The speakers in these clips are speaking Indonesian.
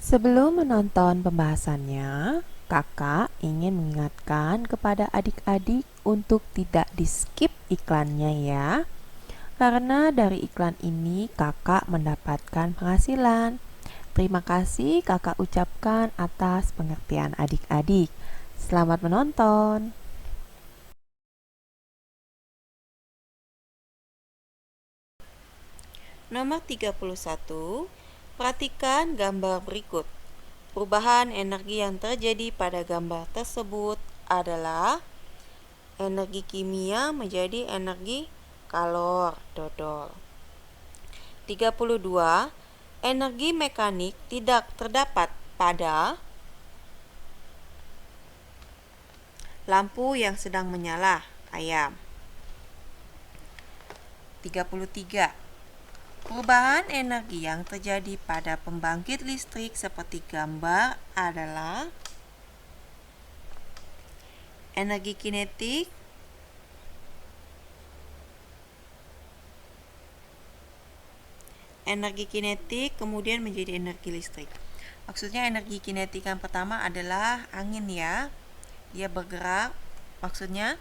Sebelum menonton pembahasannya, kakak ingin mengingatkan kepada adik-adik untuk tidak di-skip iklannya ya. Karena dari iklan ini kakak mendapatkan penghasilan. Terima kasih kakak ucapkan atas pengertian adik-adik. Selamat menonton. Nomor 31, perhatikan gambar berikut. Perubahan energi yang terjadi pada gambar tersebut adalah energi kimia menjadi energi kalor, dodol. 32, energi mekanik tidak terdapat pada lampu yang sedang menyala, ayam. 33, perubahan energi yang terjadi pada pembangkit listrik seperti gambar adalah energi kinetik kemudian menjadi energi listrik. Maksudnya energi kinetik yang pertama adalah angin ya. Dia bergerak, maksudnya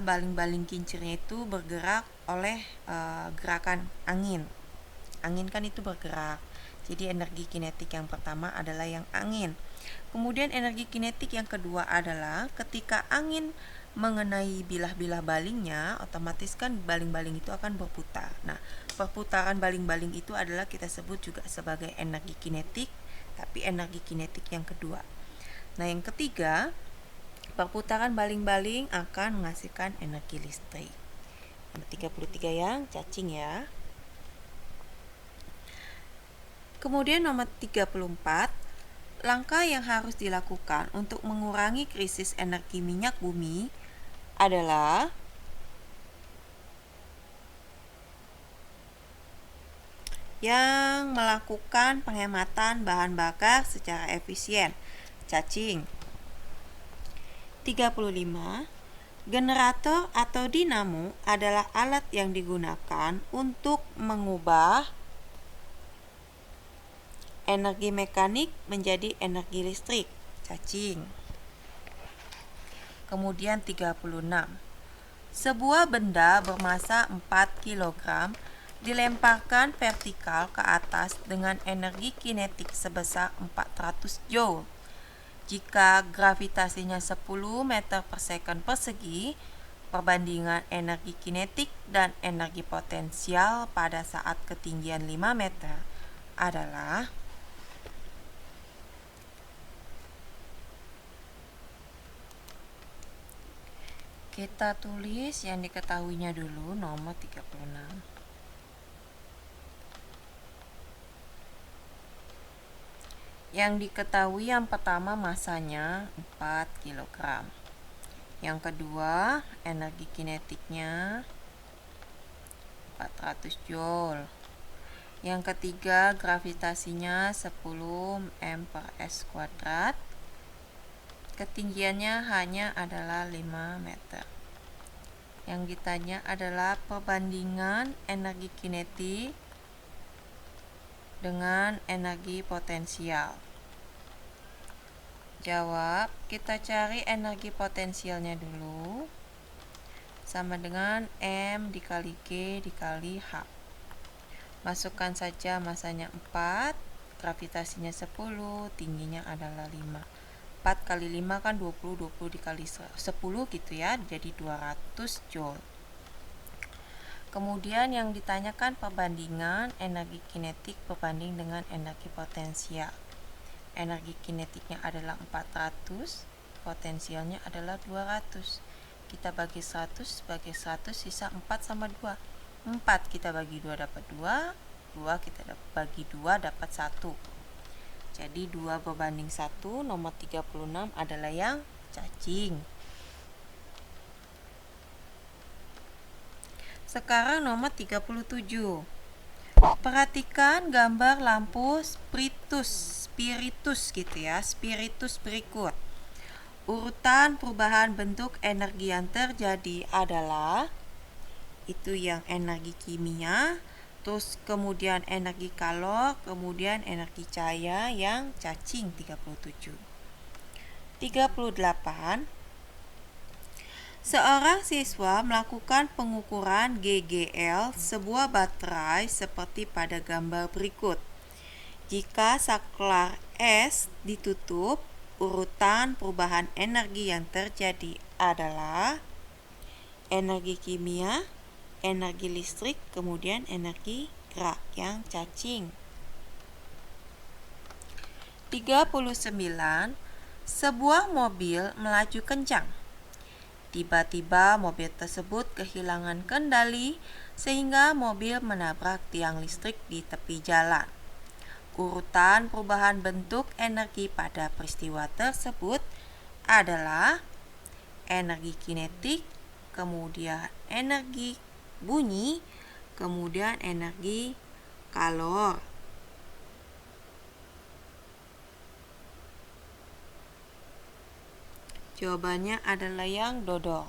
baling-baling kincirnya itu bergerak oleh gerakan angin. Angin kan itu bergerak. Jadi energi kinetik yang pertama adalah yang angin. Kemudian energi kinetik yang kedua adalah ketika angin mengenai bilah-bilah balingnya, otomatis kan baling-baling itu akan berputar. Nah, perputaran baling-baling itu adalah kita sebut juga sebagai energi kinetik, tapi energi kinetik yang kedua. Nah, yang ketiga, perputaran baling-baling akan menghasilkan energi listrik. Nomor 33 yang cacing ya. Kemudian nomor 34, langkah yang harus dilakukan untuk mengurangi krisis energi minyak bumi adalah yang melakukan penghematan bahan bakar secara efisien, cacing. 35, generator atau dinamo adalah alat yang digunakan untuk mengubah energi mekanik menjadi energi listrik, cacing. Kemudian 36, sebuah benda bermasa 4 kg dilemparkan vertikal ke atas dengan energi kinetik sebesar 400 joule. Jika gravitasinya 10 meter per second persegi, perbandingan energi kinetik dan energi potensial pada saat ketinggian 5 meter adalah kita tulis yang diketahuinya dulu, nomor 36. Yang diketahui yang pertama masanya 4 kg. Yang kedua, energi kinetiknya 400 joule. Yang ketiga, gravitasinya 10 m per s kuadrat. Ketinggiannya hanya adalah 5 meter. Yang ditanya adalah perbandingan energi kinetik dengan energi potensial. Jawab, kita cari energi potensialnya dulu. Sama dengan M dikali G dikali H. Masukkan saja masanya 4, gravitasinya 10, tingginya adalah 5. 4 kali 5 kan 20, 20 dikali 10 gitu ya, jadi 200 joule. Kemudian yang ditanyakan perbandingan energi kinetik berbanding dengan energi potensial. Energi kinetiknya adalah 400, potensialnya adalah 200. Kita bagi 100, bagi 100 sisa 4 sama 2. 4 kita bagi 2 dapat 2, 2 kita bagi 2 dapat 1. Jadi 2 berbanding 1, nomor 36 adalah yang cacing. Sekarang nomor 37. Perhatikan gambar lampu spiritus gitu ya, spiritus berikut. Urutan perubahan bentuk energi yang terjadi adalah itu yang energi kimia, terus kemudian energi kalor, kemudian energi cahaya yang cacing 37. 38. Seorang siswa melakukan pengukuran GGL sebuah baterai seperti pada gambar berikut. Jika saklar S ditutup, urutan perubahan energi yang terjadi adalah energi kimia, energi listrik, kemudian energi gerak yang cacing. 39. Sebuah mobil melaju kencang. Tiba-tiba mobil tersebut kehilangan kendali sehingga mobil menabrak tiang listrik di tepi jalan. Urutan perubahan bentuk energi pada peristiwa tersebut adalah energi kinetik, kemudian energi bunyi, kemudian energi kalor. Jawabannya adalah yang dodol.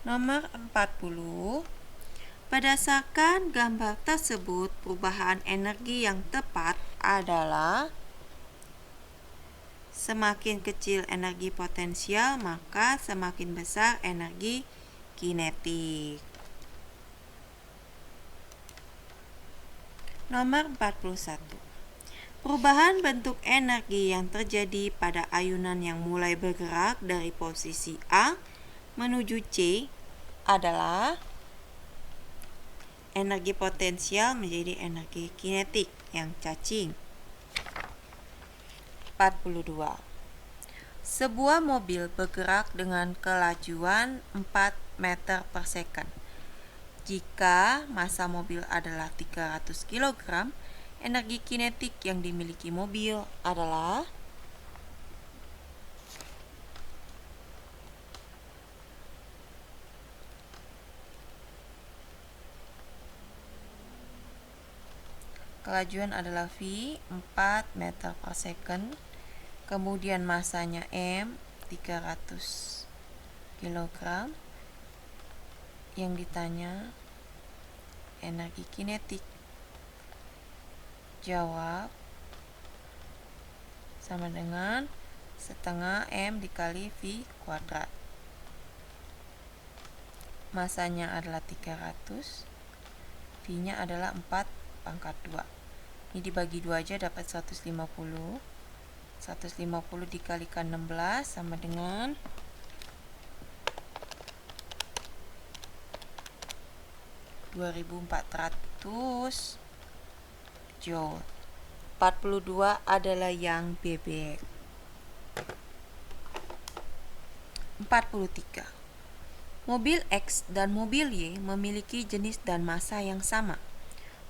Nomor 40. Berdasarkan gambar tersebut, perubahan energi yang tepat adalah semakin kecil energi potensial, maka semakin besar energi kinetik. Nomor 41. Perubahan bentuk energi yang terjadi pada ayunan yang mulai bergerak dari posisi A menuju C adalah energi potensial menjadi energi kinetik yang cacing. 42. Sebuah mobil bergerak dengan kelajuan 4 meter per second. Jika massa mobil adalah 300 kg, energi kinetik yang dimiliki mobil adalah kelajuan adalah V 4 meter per second, kemudian massanya M 300 kg, yang ditanya energi kinetik. Jawab sama dengan setengah M dikali V kuadrat. Masanya adalah 300, V-nya adalah 4 pangkat 2. Ini dibagi 2 aja dapat 150. 150 dikalikan 16 sama dengan 2400 Joule. 42 adalah yang bebek. 43. Mobil X dan mobil Y memiliki jenis dan massa yang sama.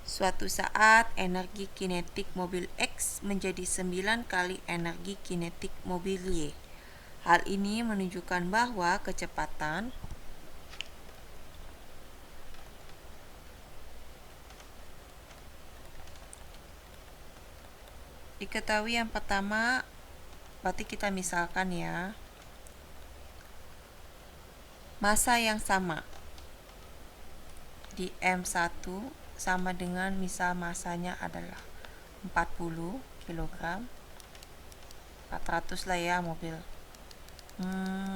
Suatu saat energi kinetik mobil X menjadi 9 kali energi kinetik mobil Y. Hal ini menunjukkan bahwa kecepatan diketahui. Yang pertama, berarti kita misalkan ya, massa yang sama di M1 sama dengan misal massanya adalah 40 kg, 400 lah ya mobil,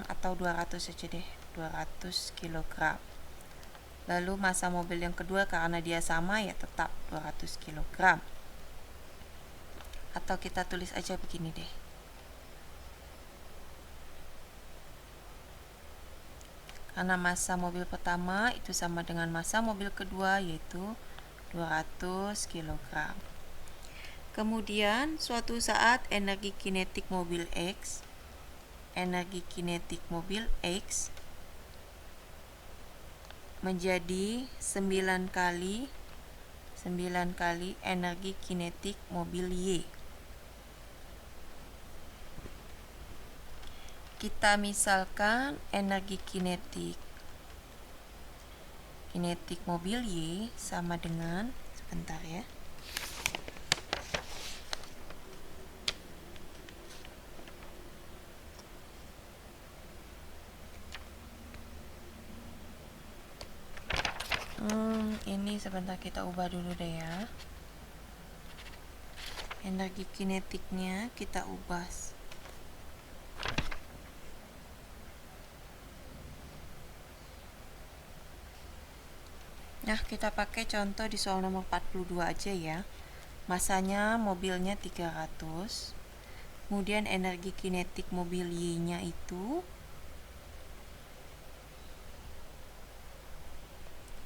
atau 200 aja deh, 200 kg. Lalu massa mobil yang kedua karena dia sama ya tetap 200 kg. Atau kita tulis aja begini deh, karena massa mobil pertama itu sama dengan massa mobil kedua, yaitu 200 kg. Kemudian suatu saat energi kinetik mobil X menjadi 9 kali energi kinetik mobil Y. Kita misalkan energi kinetik mobil Y sama dengan, sebentar ya, sebentar kita ubah dulu deh ya. Energi kinetiknya kita ubah. Nah, kita pakai contoh di soal nomor 42 aja ya. Masanya mobilnya 300. Kemudian energi kinetik mobil Y-nya itu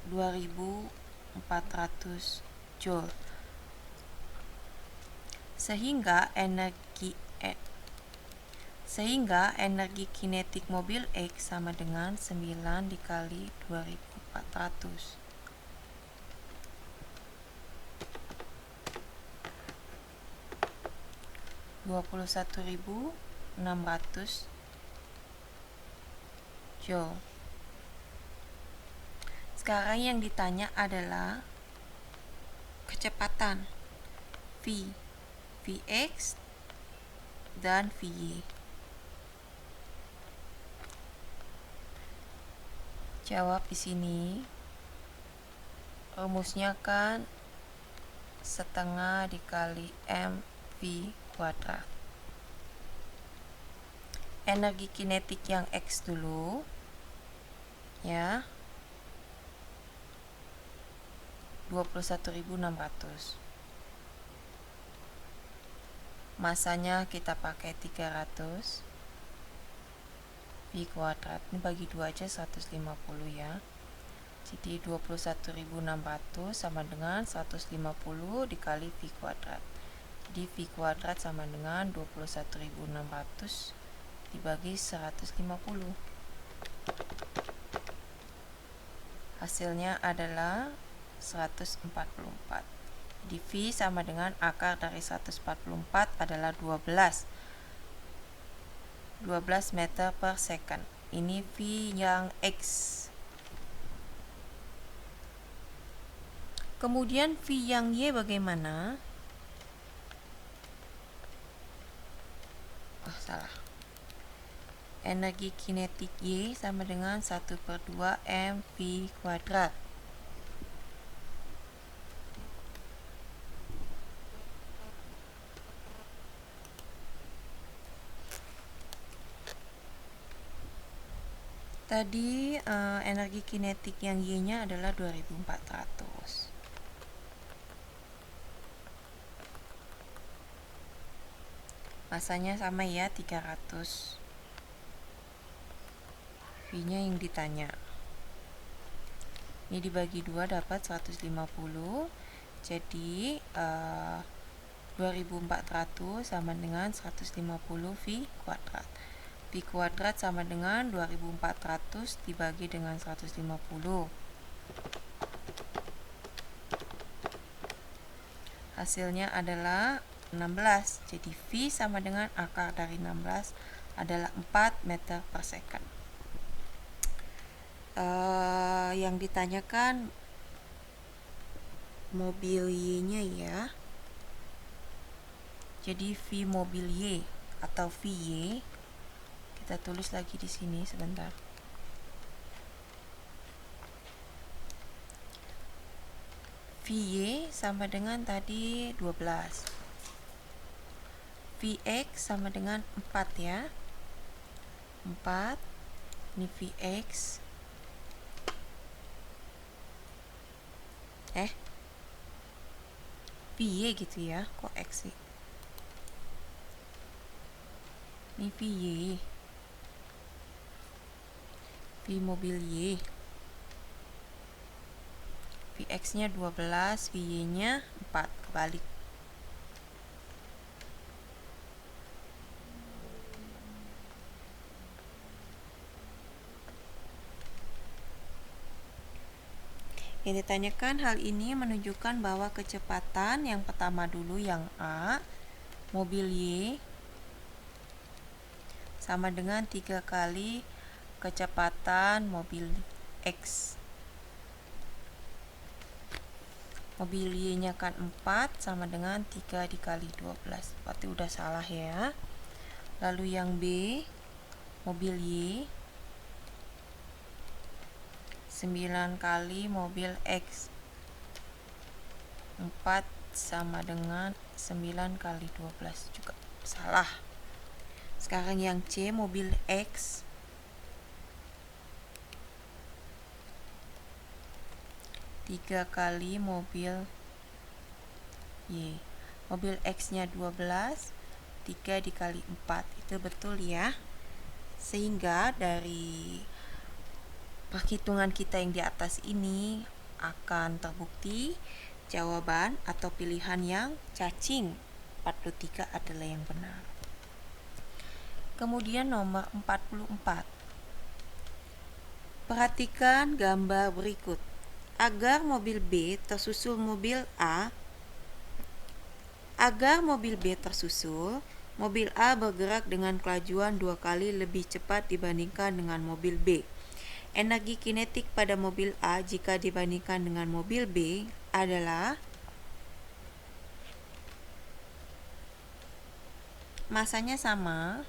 2400 Joule. Sehingga energi kinetik mobil X sama dengan 9 dikali 2400. 21.600 Joule. Sekarang yang ditanya adalah kecepatan V, Vx dan Vy. Jawab di sini. Rumusnya kan setengah dikali mv kuadrat. Energi kinetik yang X dulu ya, 21.600. Masanya kita pakai 300 V kuadrat. Ini bagi 2 aja 150 ya. Jadi 21.600 sama dengan 150 dikali V kuadrat. Jadi V kuadrat sama dengan 21.600 dibagi 150. Hasilnya adalah 144. Jadi V sama dengan akar dari 144 adalah 12 meter per second. Ini V yang X. Kemudian V yang Y bagaimana? Salah. Energi kinetik Y sama dengan 1/2 mv kuadrat. Tadi energi kinetik yang Y-nya adalah 2400. Masanya sama ya, 300. V-nya yang ditanya. Ini dibagi 2 dapat 150. Jadi 2400 sama dengan 150 V kuadrat. V kuadrat sama dengan 2400 dibagi dengan 150. Hasilnya adalah 16. Jadi V sama dengan akar dari 16 adalah 4 meter per second. Yang ditanyakan mobil Y-nya ya. Jadi V mobil Y atau Vy kita tulis lagi di sini sebentar. Vy sama dengan tadi 12. Vx sama dengan 4 ya. 4. Ini Vx. Vy gitu ya. Kok X sih? Ini Vy. V mobil Y. Vx nya 12, Vy nya 4, kebalik. Yang ditanyakan hal ini menunjukkan bahwa kecepatan yang pertama dulu yang A, mobil Y sama dengan 3 kali kecepatan mobil X. Mobil Y-nya kan 4 sama dengan 3 dikali 12. Berarti udah salah ya. Lalu yang B, mobil Y 9 kali mobil X. 4 sama dengan 9 kali 12 juga salah. Sekarang yang C, mobil X. 3 kali mobil Y. Mobil X-nya 12, 3 dikali 4. Itu betul ya. Sehingga dari perhitungan kita yang di atas ini akan terbukti jawaban atau pilihan yang cacing 43 adalah yang benar. Kemudian nomor 44. Perhatikan gambar berikut. Agar mobil B tersusul mobil A, mobil A bergerak dengan kelajuan 2 kali lebih cepat dibandingkan dengan mobil B. Energi kinetik pada mobil A jika dibandingkan dengan mobil B adalah masanya sama,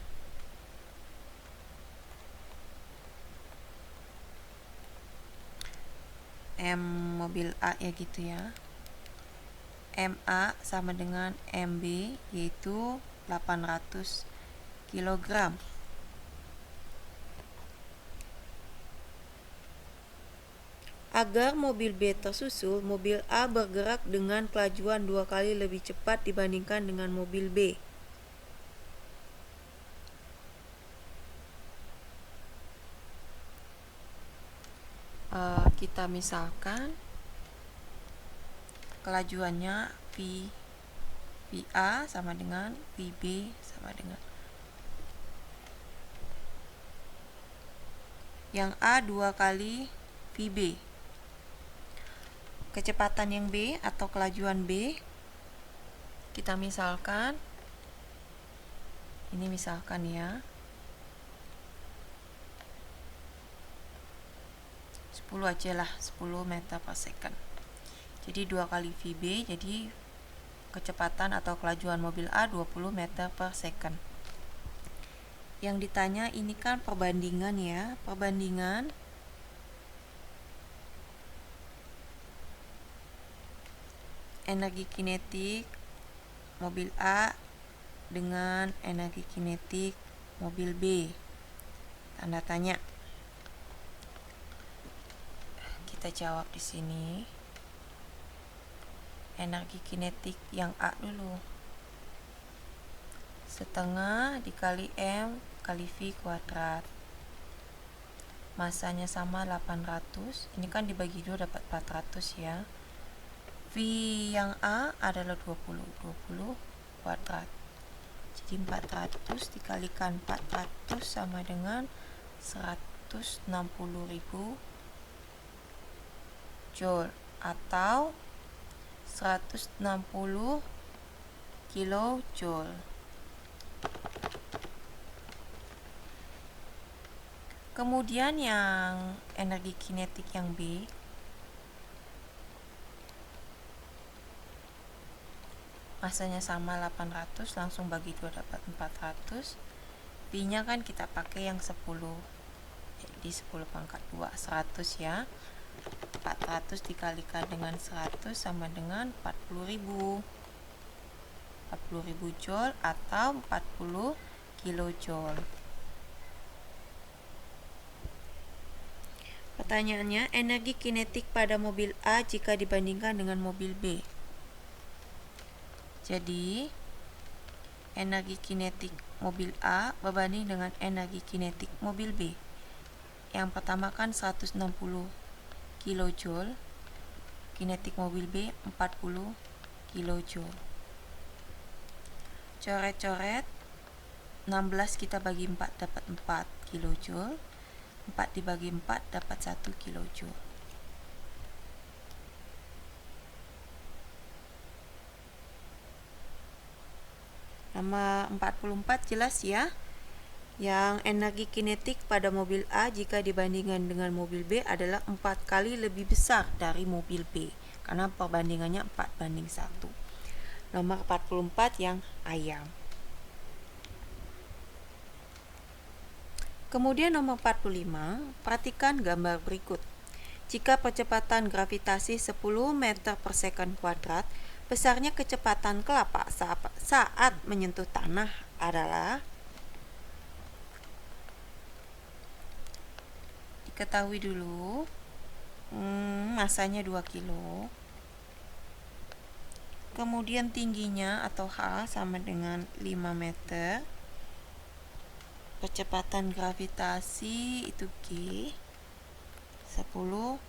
M mobil A ya gitu ya. MA sama dengan MB yaitu 800 kg. Agar mobil B tersusul, mobil A bergerak dengan kelajuan 2 kali lebih cepat dibandingkan dengan mobil B. Kita misalkan kelajuannya VA sama dengan VB sama dengan yang A 2 kali VB. Kecepatan yang B atau kelajuan B kita misalkan, ini misalkan ya, 10 aja lah, 10 meter per second. Jadi 2 kali VB, jadi kecepatan atau kelajuan mobil A 20 meter per second. Yang ditanya ini kan perbandingan ya, perbandingan energi kinetik mobil A dengan energi kinetik mobil B. Tanda tanya. Kita jawab di sini. Energi kinetik yang A dulu. Setengah dikali M kali V kuadrat. Masanya sama 800. Ini kan dibagi 2 dapat 400 ya. V yang A adalah 20 kuadrat. Jadi 400 dikalikan 400 sama dengan 160.000 joule atau 160 kilojoule. Kemudian yang energi kinetik yang B, masanya sama 800, langsung bagi 2 dapat 400. V-nya kan kita pakai yang 10. Jadi 10 pangkat 2, 100 ya. 400 dikalikan dengan 100 sama dengan 40.000 joule atau 40 kilojoule. Pertanyaannya, energi kinetik pada mobil A jika dibandingkan dengan mobil B. Jadi, energi kinetik mobil A berbanding dengan energi kinetik mobil B. Yang pertama kan 160 kilojoule, kinetik mobil B 40 kilojoule. Coret-coret, 16 kita bagi 4 dapat 4 kilojoule, 4 dibagi 4 dapat 1 kilojoule. Nomor 44 jelas ya. Yang energi kinetik pada mobil A jika dibandingkan dengan mobil B adalah 4 kali lebih besar dari mobil B. Karena perbandingannya 4:1. Nomor 44 yang ayam. Kemudian nomor 45, perhatikan gambar berikut. Jika percepatan gravitasi 10 meter per second kuadrat, besarnya kecepatan kelapa saat menyentuh tanah adalah, diketahui dulu, masanya 2 kilo. Kemudian tingginya atau H sama dengan 5 meter. Percepatan gravitasi itu G, 10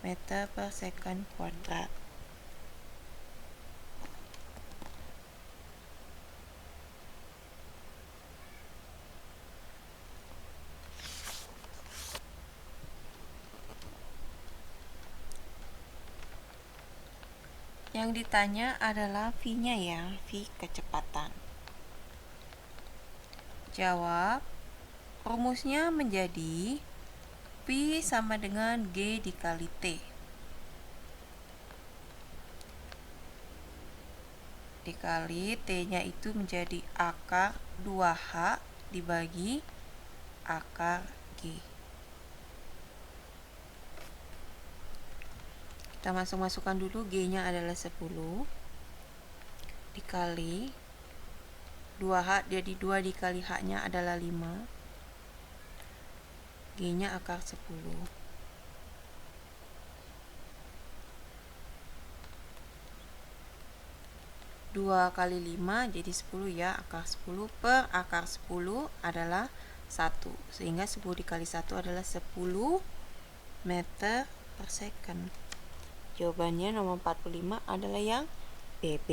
meter per second kuadrat. Yang ditanya adalah V-nya ya, V kecepatan. Jawab. Rumusnya menjadi V sama dengan G dikali T. Dikali T-nya itu menjadi akar 2H dibagi akar G. Kita masukkan dulu, G-nya adalah 10 dikali 2H, jadi 2 dikali H-nya adalah 5. G-nya akar 10. 2 kali 5 jadi 10 ya, akar 10 per akar 10 adalah 1. Sehingga 10 dikali 1 adalah 10 meter per second. Jawabannya nomor 45 adalah yang BB.